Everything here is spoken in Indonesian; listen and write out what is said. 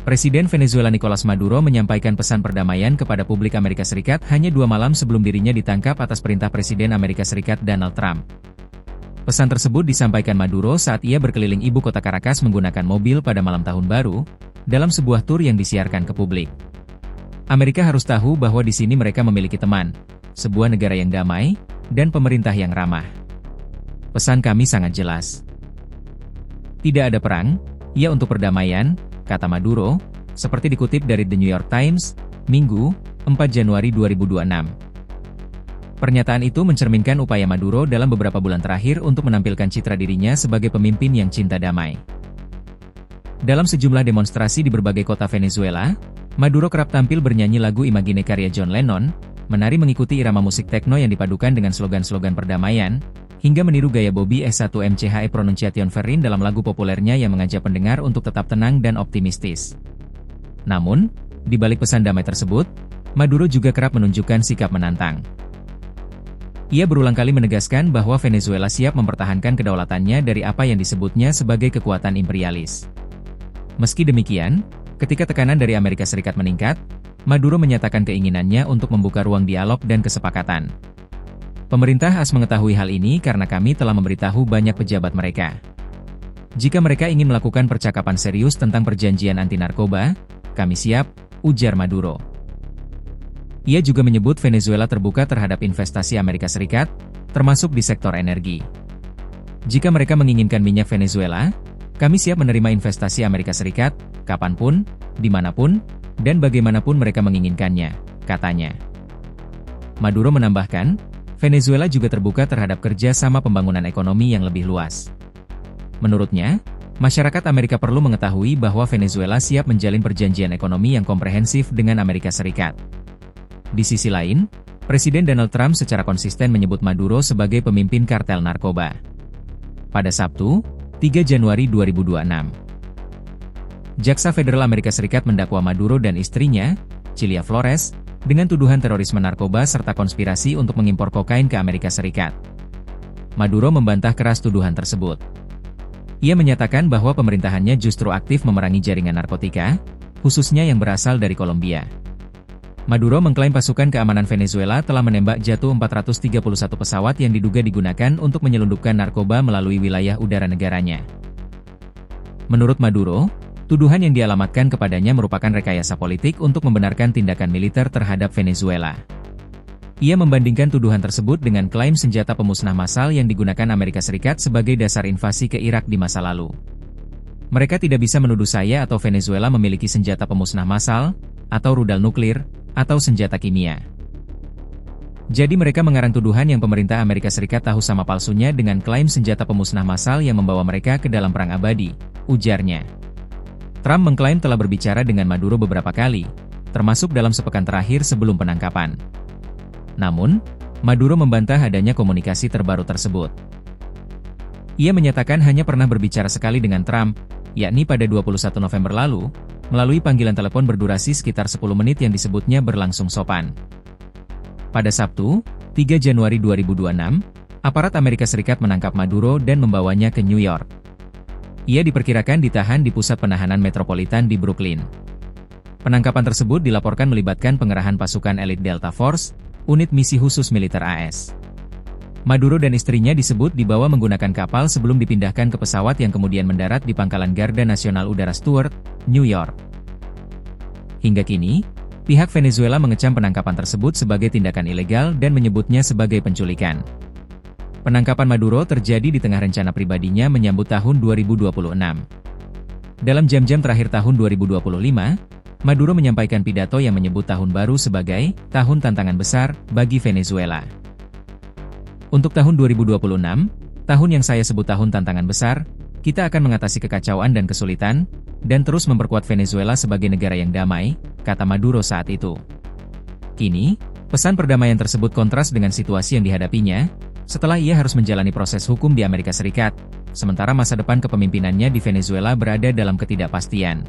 Presiden Venezuela Nicolas Maduro menyampaikan pesan perdamaian kepada publik Amerika Serikat hanya 2 malam sebelum dirinya ditangkap atas perintah Presiden Amerika Serikat Donald Trump. Pesan tersebut disampaikan Maduro saat ia berkeliling ibu kota Caracas menggunakan mobil pada malam tahun baru, dalam sebuah tur yang disiarkan ke publik. Amerika harus tahu bahwa di sini mereka memiliki teman, sebuah negara yang damai, dan pemerintah yang ramah. Pesan kami sangat jelas. Tidak ada perang, ya untuk perdamaian, kata Maduro, seperti dikutip dari The New York Times, Minggu, 4 Januari 2026. Pernyataan itu mencerminkan upaya Maduro dalam beberapa bulan terakhir untuk menampilkan citra dirinya sebagai pemimpin yang cinta damai. Dalam sejumlah demonstrasi di berbagai kota Venezuela, Maduro kerap tampil bernyanyi lagu Imagine karya John Lennon, menari mengikuti irama musik tekno yang dipadukan dengan slogan-slogan perdamaian, hingga meniru gaya Bobby S1MCHE Pronunciation Ferrin dalam lagu populernya yang mengajak pendengar untuk tetap tenang dan optimistis. Namun, di balik pesan damai tersebut, Maduro juga kerap menunjukkan sikap menantang. Ia berulang kali menegaskan bahwa Venezuela siap mempertahankan kedaulatannya dari apa yang disebutnya sebagai kekuatan imperialis. Meski demikian, ketika tekanan dari Amerika Serikat meningkat, Maduro menyatakan keinginannya untuk membuka ruang dialog dan kesepakatan. Pemerintah harus mengetahui hal ini karena kami telah memberitahu banyak pejabat mereka. Jika mereka ingin melakukan percakapan serius tentang perjanjian anti-narkoba, kami siap, ujar Maduro. Ia juga menyebut Venezuela terbuka terhadap investasi Amerika Serikat, termasuk di sektor energi. Jika mereka menginginkan minyak Venezuela, kami siap menerima investasi Amerika Serikat, kapanpun, dimanapun, dan bagaimanapun mereka menginginkannya, katanya. Maduro menambahkan, Venezuela juga terbuka terhadap kerja sama pembangunan ekonomi yang lebih luas. Menurutnya, masyarakat Amerika perlu mengetahui bahwa Venezuela siap menjalin perjanjian ekonomi yang komprehensif dengan Amerika Serikat. Di sisi lain, Presiden Donald Trump secara konsisten menyebut Maduro sebagai pemimpin kartel narkoba. Pada Sabtu, 3 Januari 2026, Jaksa Federal Amerika Serikat mendakwa Maduro dan istrinya, Cilia Flores, dengan tuduhan terorisme narkoba serta konspirasi untuk mengimpor kokain ke Amerika Serikat. Maduro membantah keras tuduhan tersebut. Ia menyatakan bahwa pemerintahannya justru aktif memerangi jaringan narkotika, khususnya yang berasal dari Kolombia. Maduro mengklaim pasukan keamanan Venezuela telah menembak jatuh 431 pesawat yang diduga digunakan untuk menyelundupkan narkoba melalui wilayah udara negaranya. Menurut Maduro, tuduhan yang dialamatkan kepadanya merupakan rekayasa politik untuk membenarkan tindakan militer terhadap Venezuela. Ia membandingkan tuduhan tersebut dengan klaim senjata pemusnah massal yang digunakan Amerika Serikat sebagai dasar invasi ke Irak di masa lalu. Mereka tidak bisa menuduh saya atau Venezuela memiliki senjata pemusnah massal, atau rudal nuklir, atau senjata kimia. Jadi mereka mengarang tuduhan yang pemerintah Amerika Serikat tahu sama palsunya dengan klaim senjata pemusnah massal yang membawa mereka ke dalam perang abadi, ujarnya. Trump mengklaim telah berbicara dengan Maduro beberapa kali, termasuk dalam sepekan terakhir sebelum penangkapan. Namun, Maduro membantah adanya komunikasi terbaru tersebut. Ia menyatakan hanya pernah berbicara sekali dengan Trump, yakni pada 21 November lalu, melalui panggilan telepon berdurasi sekitar 10 menit yang disebutnya berlangsung sopan. Pada Sabtu, 3 Januari 2026, aparat Amerika Serikat menangkap Maduro dan membawanya ke New York. Ia diperkirakan ditahan di pusat penahanan metropolitan di Brooklyn. Penangkapan tersebut dilaporkan melibatkan pengerahan pasukan elit Delta Force, unit misi khusus militer AS. Maduro dan istrinya disebut dibawa menggunakan kapal sebelum dipindahkan ke pesawat yang kemudian mendarat di Pangkalan Garda Nasional Udara Stewart, New York. Hingga kini, pihak Venezuela mengecam penangkapan tersebut sebagai tindakan ilegal dan menyebutnya sebagai penculikan. Penangkapan Maduro terjadi di tengah rencana pribadinya menyambut tahun 2026. Dalam jam-jam terakhir tahun 2025, Maduro menyampaikan pidato yang menyebut tahun baru sebagai tahun tantangan besar bagi Venezuela. Untuk tahun 2026, tahun yang saya sebut tahun tantangan besar, kita akan mengatasi kekacauan dan kesulitan, dan terus memperkuat Venezuela sebagai negara yang damai, kata Maduro saat itu. Kini, pesan perdamaian tersebut kontras dengan situasi yang dihadapinya, setelah ia harus menjalani proses hukum di Amerika Serikat, sementara masa depan kepemimpinannya di Venezuela berada dalam ketidakpastian.